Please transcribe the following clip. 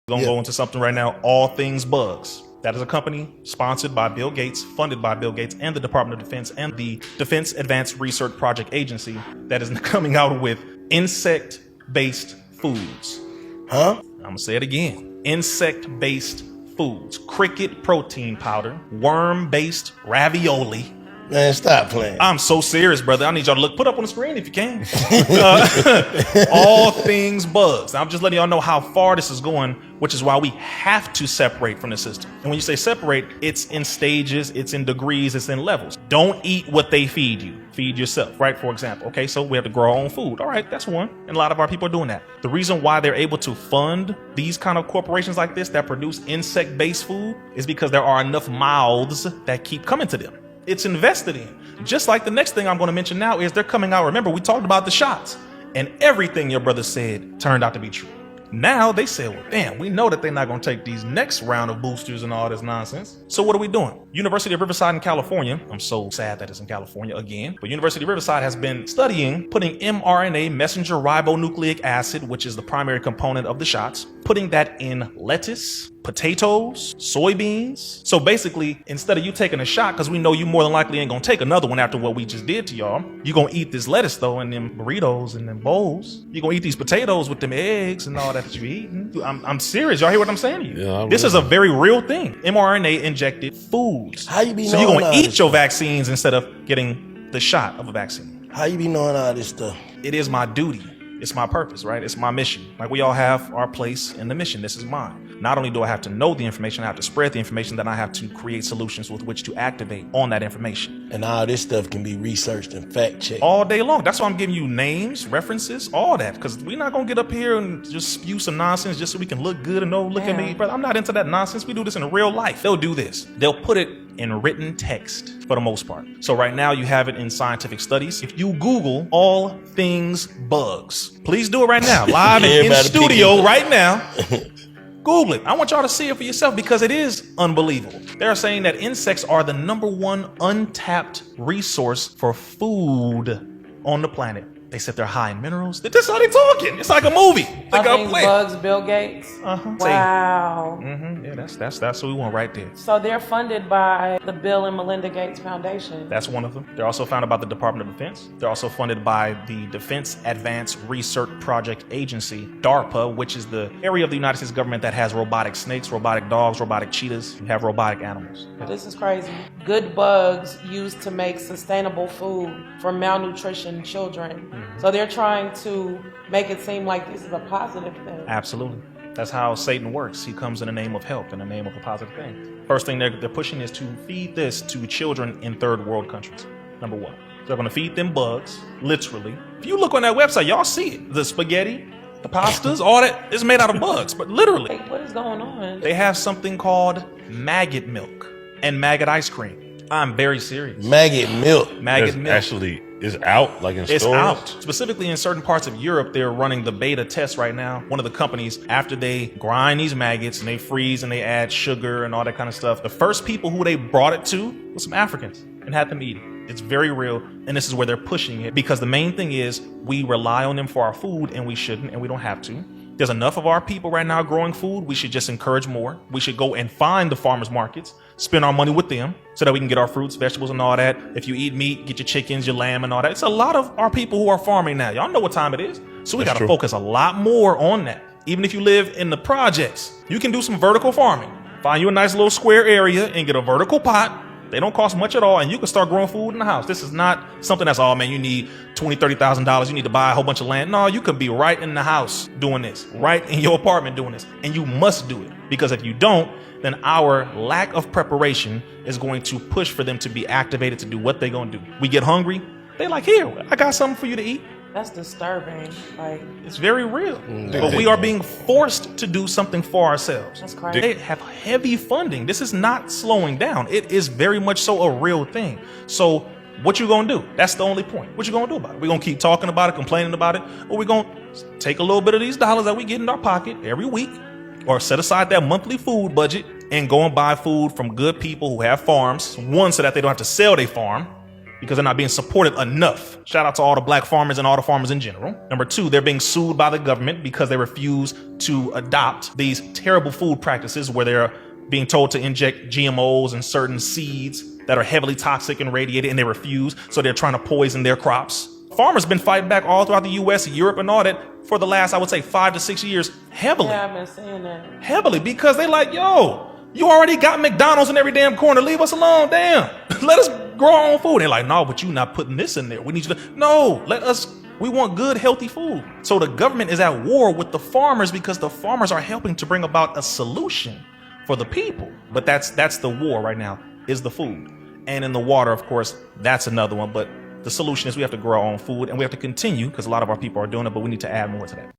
Gonna go into something right now, All Things Bugs. That is a company sponsored by Bill Gates, funded by Bill Gates and the Department of Defense and the Defense Advanced Research Project Agency that is coming out with insect-based foods. Huh? I'm gonna say it again. Insect-based foods. Cricket protein powder, worm-based ravioli. Man, stop playing. I'm so serious, brother. I need y'all to put up on the screen if you can. All Things Bugs. I'm just letting y'all know how far this is going, which is why we have to separate from the system. And when you say separate, it's in stages, it's in degrees, it's in levels. Don't eat what they feed you. Feed yourself, right? For example, okay, so we have to grow our own food. All right, that's one. And a lot of our people are doing that. The reason why they're able to fund these kind of corporations like this that produce insect-based food is because there are enough mouths that keep coming to them. It's invested in. Just like the next thing I'm going to mention now is they're coming out. Remember, we talked about the shots and everything your brother said turned out to be true. Now they say, well, damn, we know that they're not going to take these next round of boosters and all this nonsense. So what are we doing? University of Riverside in California. I'm so sad that it's in California again. But University of Riverside has been studying putting mRNA, messenger ribonucleic acid, which is the primary component of the shots, putting that in lettuce, potatoes, soybeans. So basically, instead of you taking a shot, because we know you more than likely ain't gonna take another one after what we just did to y'all, you're gonna eat this lettuce though in them burritos and them bowls. You're gonna eat these potatoes with them eggs and all that you're eating. I'm serious. Y'all hear what I'm saying to you? Yeah, this is a very real thing. mRNA injected foods. How you be so you're knowing gonna all eat this your stuff? vaccines instead of getting the shot of a vaccine. How you be knowing all this stuff? It is my duty. It's my purpose, right? It's my mission. Like we all have our place in the mission. This is mine. Not only do I have to know the information, I have to spread the information, then I have to create solutions with which to activate on that information. And all this stuff can be researched and fact checked. All day long. That's why I'm giving you names, references, all that. Because we're not going to get up here and just spew some nonsense just so we can look good and look at me. Brother, I'm not into that nonsense. We do this in real life. They'll do this. They'll put it in written text for the most part. So right now you have it in scientific studies. If you Google All Things Bugs, please do it right now. Live and in studio right now. Google it. I want y'all to see it for yourself because it is unbelievable. They're saying that insects are the #1 untapped resource for food on the planet. They said they're high in minerals. This is how they talking. It's like a movie. All Things Bugs, Bill Gates. Wow. Yeah, that's what we want right there. So they're funded by the Bill and Melinda Gates Foundation. That's one of them. They're also funded by the Department of Defense. They're also funded by the Defense Advanced Research Project Agency, DARPA, which is the area of the United States government that has robotic snakes, robotic dogs, robotic cheetahs. You have robotic animals. This is crazy. Good bugs used to make sustainable food for malnutrition children. So they're trying to make it seem like this is a positive thing. Absolutely. That's how Satan works. He comes in the name of help, in the name of a positive thing. First thing they're pushing is to feed this to children in third world countries. Number one. They're going to feed them bugs, literally. If you look on that website, y'all see it. The spaghetti, the pastas, all that is made out of bugs, but literally. Hey, what is going on? They have something called maggot milk and maggot ice cream. I'm very serious. Maggot milk. Maggot milk. Actually, is out, like in stores? It's out. Specifically in certain parts of Europe, they're running the beta test right now. One of the companies, after they grind these maggots and they freeze and they add sugar and all that kind of stuff, the first people who they brought it to was some Africans and had them eat it. It's very real, and this is where they're pushing it because the main thing is we rely on them for our food, and we shouldn't, and we don't have to. There's enough of our people right now growing food. We should just encourage more. We should go and find the farmers markets, spend our money with them so that we can get our fruits, vegetables, and all that. If you eat meat, get your chickens, your lamb, and all that. It's a lot of our people who are farming now. Y'all know what time it is. So we got to focus a lot more on that. Even if you live in the projects, you can do some vertical farming. Find you a nice little square area and get a vertical pot. They don't cost much at all, and you can start growing food in the house. This is not something that's, oh man, you need $20,000, $30,000. You need to buy a whole bunch of land. No, you could be right in the house doing this, right in your apartment doing this, and you must do it. Because if you don't, then our lack of preparation is going to push for them to be activated to do what they're going to do. We get hungry. They're like, here, I got something for you to eat. That's disturbing. Like, it's very real. But we are being forced to do something for ourselves. That's crazy. They have heavy funding. This is not slowing down. It is very much so a real thing. So what you gonna do? That's the only point. What you gonna do about it? We're gonna keep talking about it, complaining about it, or we're gonna take a little bit of these dollars that we get in our pocket every week, or set aside that monthly food budget and go and buy food from good people who have farms. One, so that they don't have to sell their farm. because they're not being supported enough. Shout out to all the black farmers and all the farmers in general. Number two, they're being sued by the government because they refuse to adopt these terrible food practices where they're being told to inject GMOs and certain seeds that are heavily toxic and radiated, and they refuse, so they're trying to poison their crops. Farmers been fighting back all throughout the US, Europe, and all that for the last, I would say, 5 to 6 years, heavily. Yeah, I've been seeing that. Heavily, because they like, yo, you already got McDonald's in every damn corner. Leave us alone, damn. Let us grow our own food. They're like, no, but you not putting this in there. We need you to, no, we want good, healthy food. So the government is at war with the farmers because the farmers are helping to bring about a solution for the people. But that's the war right now, is the food. And in the water, of course, that's another one. But the solution is we have to grow our own food, and we have to continue, because a lot of our people are doing it, but we need to add more to that.